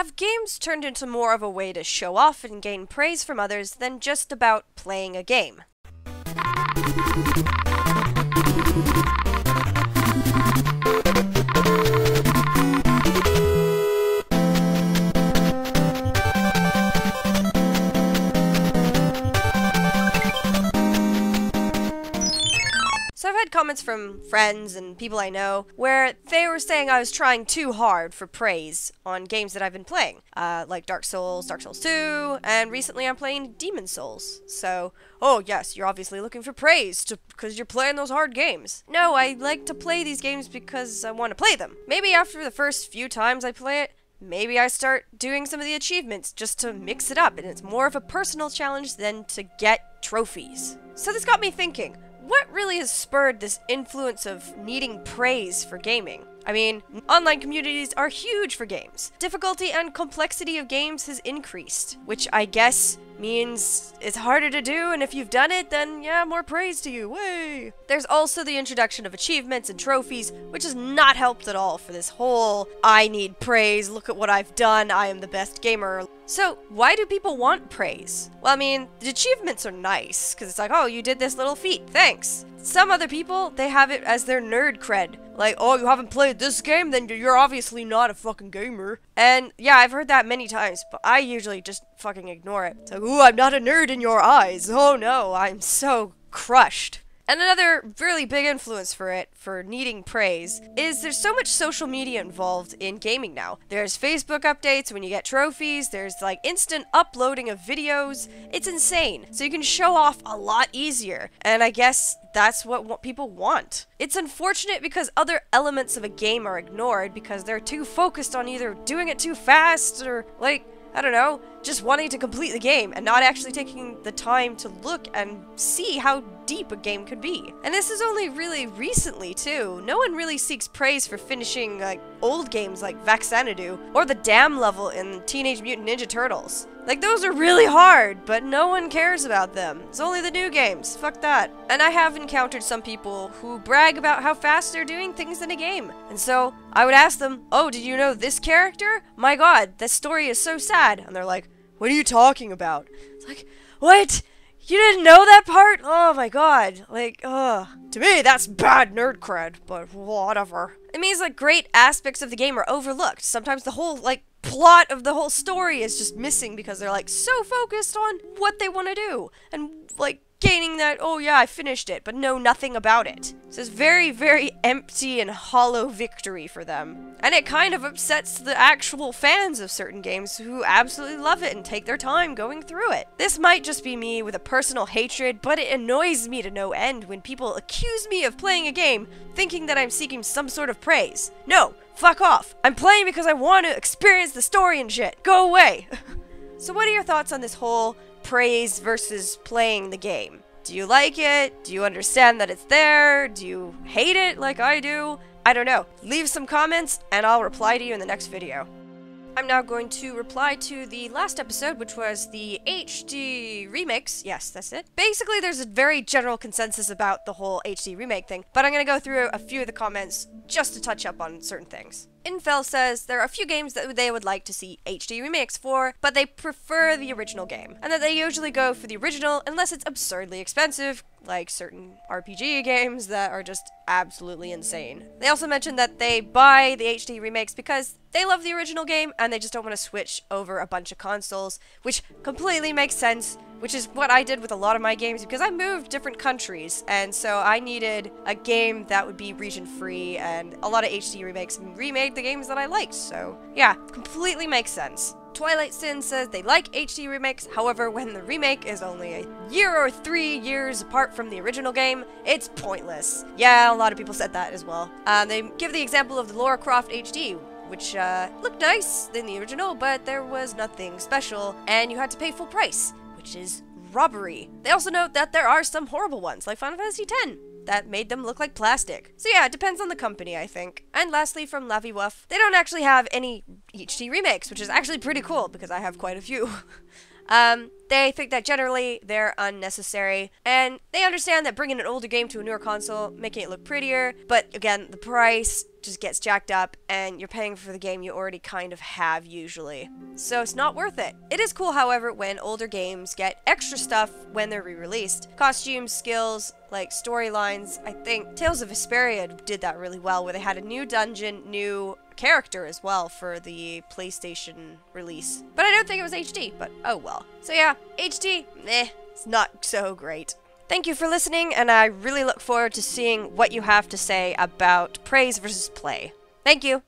have games turned into more of a way to show off and gain praise from others than just about playing a game? So I've had comments from friends and people I know where they were saying I was trying too hard for praise on games that I've been playing, like Dark Souls 2, and recently I'm playing Demon Souls. So, oh yes, you're obviously looking for praise because you're playing those hard games. No, I like to play these games because I want to play them. Maybe after the first few times I play it, maybe I start doing some of the achievements just to mix it up, and it's more of a personal challenge than to get trophies. So this got me thinking, what really has spurred this influence of needing praise for gaming? I mean, online communities are huge for games. Difficulty and complexity of games has increased, which I guess means it's harder to do, and if you've done it, then yeah, more praise to you, way! There's also the introduction of achievements and trophies, which has not helped at all for this whole, I need praise, look at what I've done, I am the best gamer. So, why do people want praise? Well, I mean, the achievements are nice, because it's like, oh, you did this little feat, thanks. Some other people, they have it as their nerd cred. Like, oh, you haven't played this game? Then you're obviously not a fucking gamer. And yeah, I've heard that many times, but I usually just fucking ignore it. It's like, ooh, I'm not a nerd in your eyes. Oh no, I'm so crushed. And another really big influence for needing praise, is there's so much social media involved in gaming now. There's Facebook updates when you get trophies, there's like instant uploading of videos. It's insane. So you can show off a lot easier, and I guess that's what people want. It's unfortunate because other elements of a game are ignored because they're too focused on either doing it too fast or, like, I don't know, just wanting to complete the game and not actually taking the time to look and see how deep a game could be. And this is only really recently too. No one really seeks praise for finishing like old games like Vaxanadu or the dam level in Teenage Mutant Ninja Turtles. Like, those are really hard, but no one cares about them. It's only the new games. Fuck that. And I have encountered some people who brag about how fast they're doing things in a game. And so I would ask them, oh, did you know this character? My god, this story is so sad. And they're like, what are you talking about? It's like, what? You didn't know that part? Oh my god. Like, ugh. To me, that's bad nerd cred, but whatever. It means, like, great aspects of the game are overlooked. Sometimes the whole, like, plot of the whole story is just missing because they're, like, so focused on what they want to do. And, like, gaining that, oh yeah, I finished it, but know nothing about it. So it's very, very empty and hollow victory for them. And it kind of upsets the actual fans of certain games who absolutely love it and take their time going through it. This might just be me with a personal hatred, but it annoys me to no end when people accuse me of playing a game thinking that I'm seeking some sort of praise. No, fuck off. I'm playing because I want to experience the story and shit. Go away. So what are your thoughts on this whole praise versus playing the game? Do you like it? Do you understand that it's there? Do you hate it like I do? I don't know. Leave some comments and I'll reply to you in the next video. I'm now going to reply to the last episode, which was the HD remakes. Yes, that's it. Basically, there's a very general consensus about the whole HD remake thing, but I'm going to go through a few of the comments just to touch up on certain things. Infel says there are a few games that they would like to see HD remakes for, but they prefer the original game, and that they usually go for the original unless it's absurdly expensive, like certain RPG games that are just absolutely insane. They also mentioned that they buy the HD remakes because they love the original game and they just don't want to switch over a bunch of consoles, which completely makes sense, which is what I did with a lot of my games because I moved different countries, and so I needed a game that would be region-free, and a lot of HD remakes remade the games that I liked, so yeah, completely makes sense. Twilight Sin says they like HD remakes, however, when the remake is only a year or 3 years apart from the original game, it's pointless. Yeah, a lot of people said that as well. They give the example of the Lara Croft HD, which looked nice in the original, but there was nothing special, and you had to pay full price, which is robbery. They also note that there are some horrible ones, like Final Fantasy X, that made them look like plastic. So yeah, it depends on the company, I think. And lastly, from Lavi Wuff, they don't actually have any HD remakes, which is actually pretty cool, because I have quite a few. They think that generally they're unnecessary, and they understand that bringing an older game to a newer console, making it look prettier, but again, the price just gets jacked up, and you're paying for the game you already kind of have usually. So it's not worth it. It is cool, however, when older games get extra stuff when they're re-released. Costumes, skills, like storylines. I think Tales of Vesperia did that really well, where they had a new dungeon, new character as well for the PlayStation release. But I don't think it was HD, but oh well. So yeah, HD, meh, it's not so great. Thank you for listening, and I really look forward to seeing what you have to say about praise versus play. Thank you!